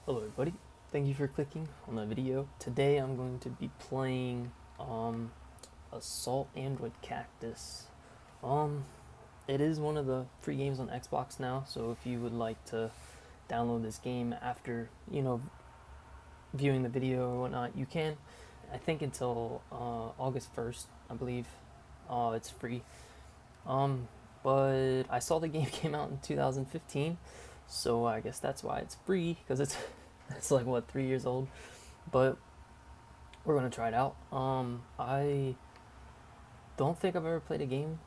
Hello everybody, thank you for clicking on the video. Today I'm going to be playing Assault Android Cactus. It is one of the free games on Xbox now, so if you would like to download this game after, viewing the video or whatnot, you can. I think until August 1st, I believe. It's free. But I saw the game came out in 2015, so I guess that's why it's free, because it's like what, 3 years old. But we're gonna try it out. I don't think I've ever played a game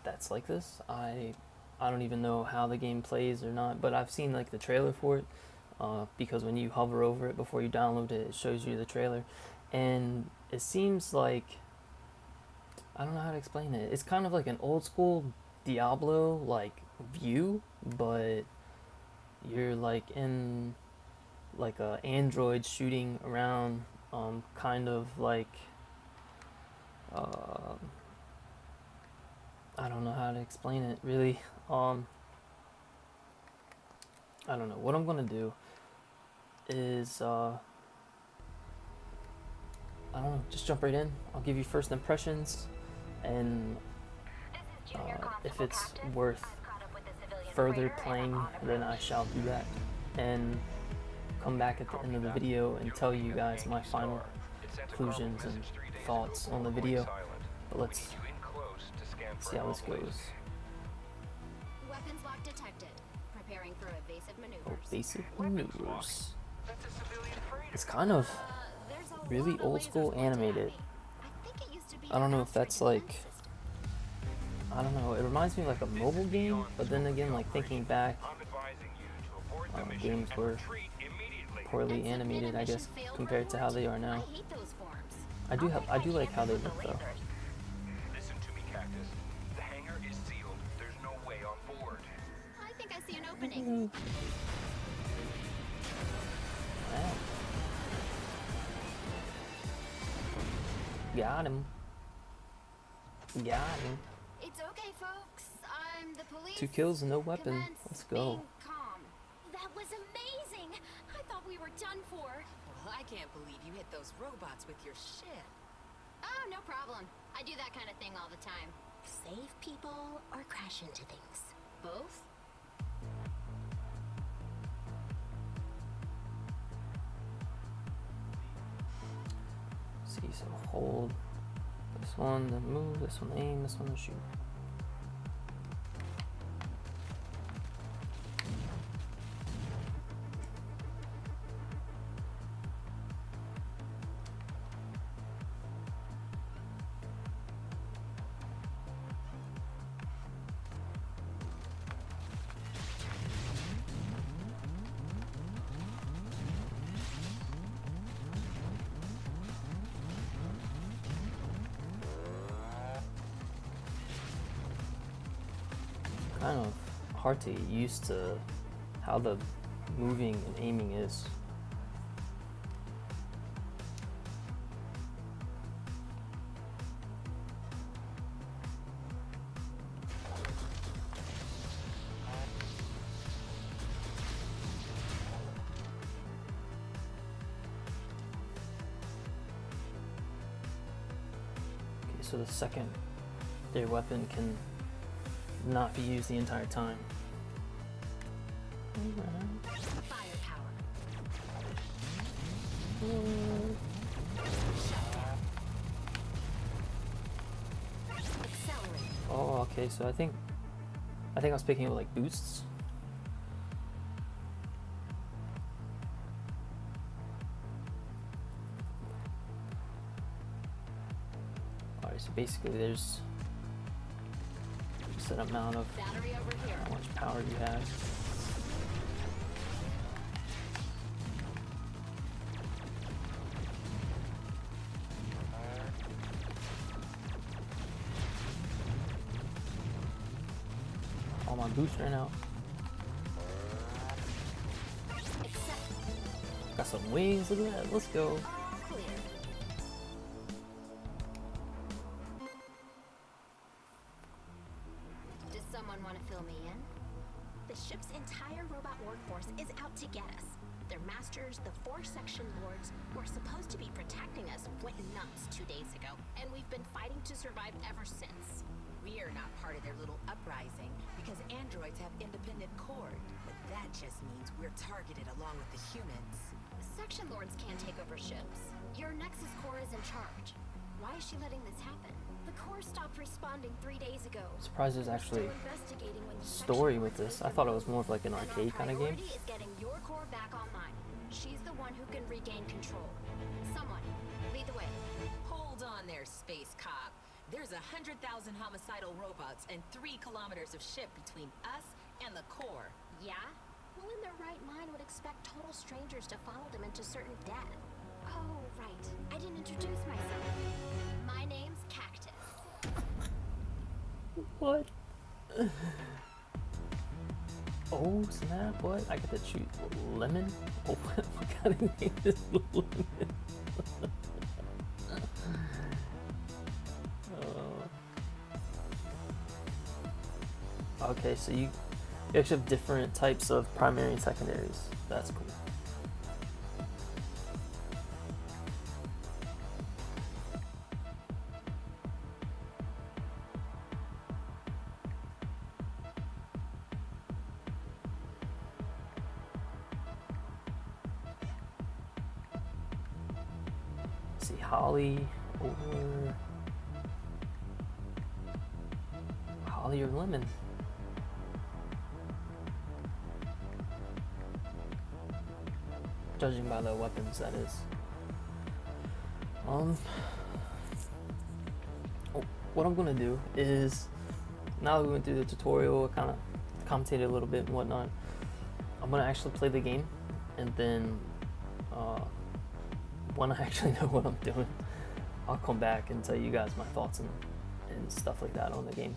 that's like this. I don't even know how the game plays or not, but I've seen like the trailer for it, because when you hover over it before you download it, it shows you the trailer, and it seems like, I don't know how to explain it. It's kind of like an old school Diablo like view, but you're like in like a android shooting around, kind of like I don't know how to explain it really. I don't know. What I'm gonna do is I don't know, just jump right in. I'll give you first impressions, and if it's worth further playing, then I shall do that, and come back at the end of the video and tell you guys my final conclusions and thoughts on the video. But let's see how this goes. Weapons lock detected. Preparing for evasive maneuvers. Evasive maneuvers. It's kind of really old school animated. I don't know if that's like, I don't know, it reminds me of like a mobile game, but then again, like thinking back, games were poorly animated, I guess, compared to how they are now. I do like how they look though. Listen to me, Cactus. The hangar is sealed. There's no way on board. I think I see an opening. Wow. Got him. Got him. It's okay, folks. I'm the police. 2 kills and no weapon. Commence Let's go. being calm. That was amazing. I thought we were done for. Well, I can't believe you hit those robots with your ship. Oh, no problem. I do that kind of thing all the time. Save people or crash into things? Both? See, so hold this one, then move, this one aim, this one shoot. Kind of hard to get used to how the moving and aiming is. Okay, so the second their weapon can not be used the entire time. Firepower. Accelerate. Oh, okay, so I think I was picking up like boosts. Alright, so basically there's just an amount of Battery over here. how much power you have. All my boosts ran out. Got some wings, look at that, let's go. All clear. Does someone want to fill me in? The ship's entire robot workforce is out to get us. Their masters, the 4 section lords, who are supposed to be protecting us, went nuts 2 days ago, and we've been fighting to survive ever since. We are not part of their little uprising because androids have independent cord. But that just means we're targeted along with the humans. Section lords can't take over ships. Your Nexus core is in charge. Why is she letting this happen? The core stopped responding 3 days ago. Surprised there's actually Still investigating when the story Section with Lords this. I thought it was more of like an and our arcade kind of game. priority is getting your core back online. She's the one who can regain control. Someone, lead the way. Hold on there, space cop. There's 100,000 homicidal robots and 3 kilometers of ship between us and the core. Yeah? Who in their right mind would expect total strangers to follow them into certain death? Oh, right. I didn't introduce myself. My name's Cactus. What? Oh snap! What? I get to choose lemon. Oh, what kind of name is lemon? Okay, so you actually have different types of primary and secondaries. That's cool. Let's see, Holly or lemon. Judging by the weapons, that is. What I'm gonna do is, now that we went through the tutorial, kind of commentated a little bit and whatnot, I'm gonna actually play the game, and then when I actually know what I'm doing, I'll come back and tell you guys my thoughts and stuff like that on the game.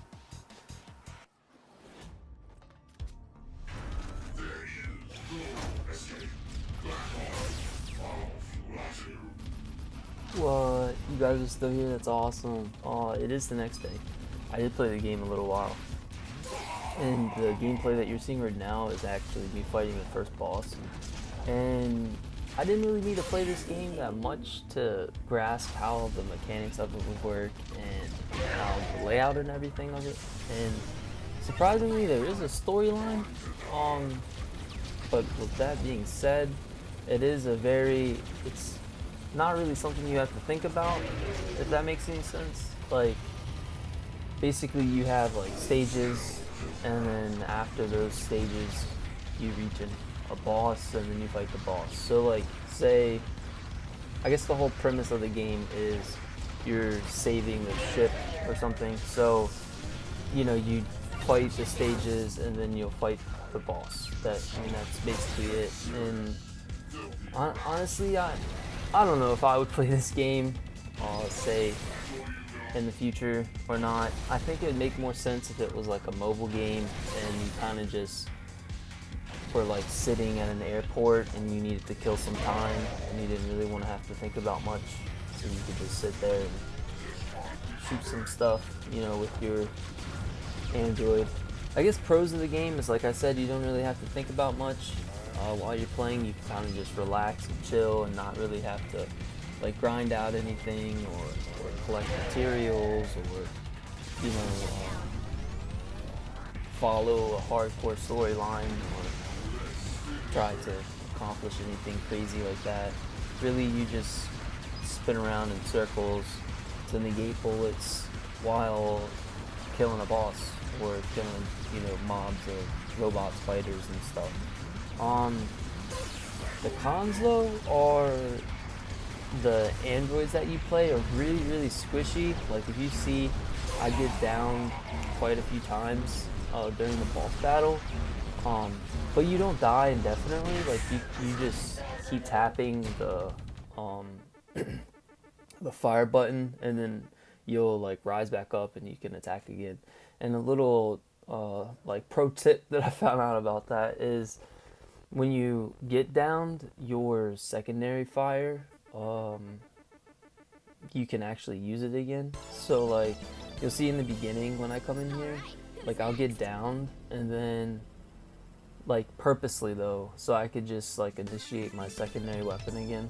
What? You guys are still here? That's awesome. It is the next day. I did play the game a little while. And the gameplay that you're seeing right now is actually me fighting the first boss. And I didn't really need to play this game that much to grasp how the mechanics of it would work and how the layout and everything of it. And surprisingly, there is a storyline. But with that being said, it's not really something you have to think about, if that makes any sense. Like, basically you have like stages, and then after those stages you reach a boss, and then you fight the boss. So like, say, I guess the whole premise of the game is you're saving the ship or something. So, you know, you fight the stages and then you'll fight the boss. That's basically it. And honestly, I don't know if I would play this game, say, in the future or not. I think it would make more sense if it was like a mobile game and you kind of just were like sitting at an airport and you needed to kill some time and you didn't really want to have to think about much, so you could just sit there and shoot some stuff, you know, with your Android. I guess pros of the game is, like I said, you don't really have to think about much. While you're playing, you can kind of just relax and chill and not really have to like grind out anything or collect materials or, you know, follow a hardcore storyline or try to accomplish anything crazy like that. Really, you just spin around in circles to negate bullets while killing a boss or killing, you know, mobs or robots, fighters and stuff. The cons though are the androids that you play are really, really squishy. Like, if you see, I get down quite a few times during the boss battle, but you don't die indefinitely. Like, you just keep tapping the the fire button, and then you'll like rise back up and you can attack again. And a little like pro tip that I found out about that is, when you get downed, your secondary fire, you can actually use it again. So like, you'll see in the beginning when I come in here, like I'll get downed and then like purposely though, so I could just like initiate my secondary weapon again.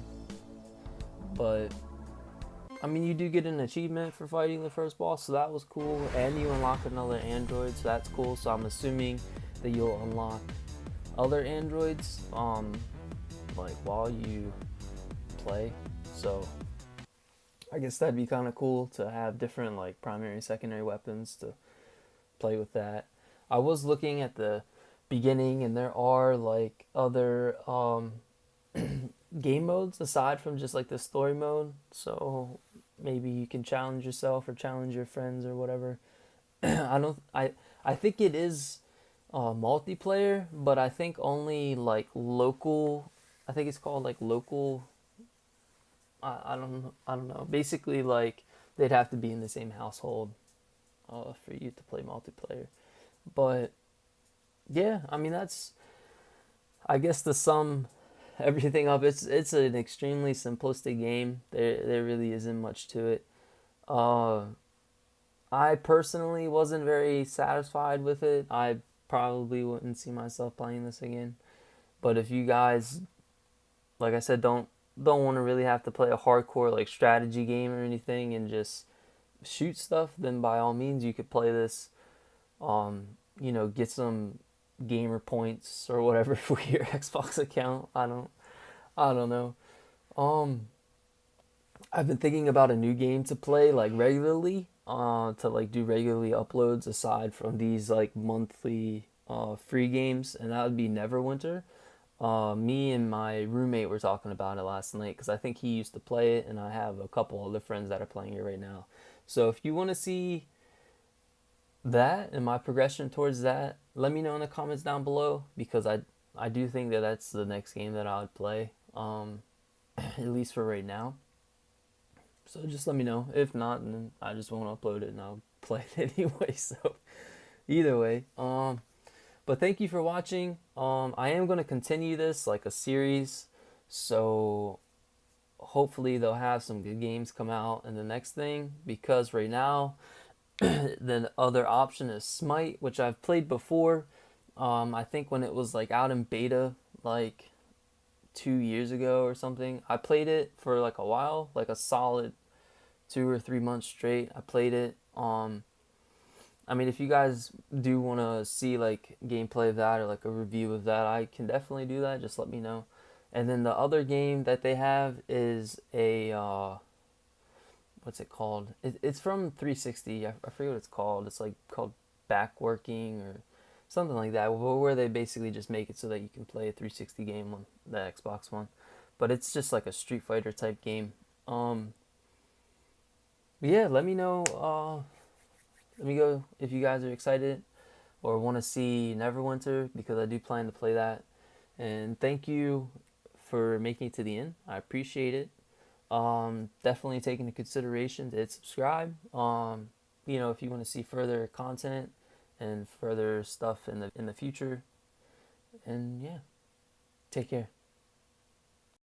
But I mean, you do get an achievement for fighting the first boss, so that was cool, and you unlock another android, so that's cool. So I'm assuming that you'll unlock other androids like while you play. So I guess that'd be kind of cool to have different like primary and secondary weapons to play with that. I was looking at the beginning, and there are like other game modes aside from just like the story mode, so maybe you can challenge yourself or challenge your friends or whatever. I think it is multiplayer, but I think only like local. I think it's called like local. I don't know. Basically, like they'd have to be in the same household for you to play multiplayer. But yeah, I mean that's, I guess, to sum everything up, it's an extremely simplistic game. There really isn't much to it. I personally wasn't very satisfied with it. I probably wouldn't see myself playing this again. But if you guys, like I said, don't want to really have to play a hardcore like strategy game or anything and just shoot stuff, then by all means you could play this. Get some gamer points or whatever for your Xbox account. I don't know. I've been thinking about a new game to play like regularly, to like do regularly uploads aside from these like monthly free games, and that would be Neverwinter. Me and my roommate were talking about it last night because I think he used to play it, and I have a couple other friends that are playing it right now. So if you want to see that and my progression towards that, let me know in the comments down below, because I do think that that's the next game that I would play, at least for right now. So just let me know. If not, then I just won't upload it and I'll play it anyway. So either way, but thank you for watching. I am going to continue this like a series, so hopefully they'll have some good games come out in the next thing, because right now the other option is Smite, which I've played before. I think when it was like out in beta like 2 years ago or something, I played it for like a while, like a solid 2 or 3 months straight. I played it. I mean, if you guys do want to see like gameplay of that or like a review of that, I can definitely do that. Just let me know. And then the other game that they have is a what's it called? It's from 360. I forget what it's called. It's like called Backworking or something like that, where they basically just make it so that you can play a 360 game on the Xbox One. But it's just like a Street Fighter type game. Yeah, let me know. Let me go if you guys are excited or want to see Neverwinter, because I do plan to play that. And thank you for making it to the end. I appreciate it. Definitely take into consideration to hit subscribe. If you want to see further content and further stuff in the future. And yeah, take care.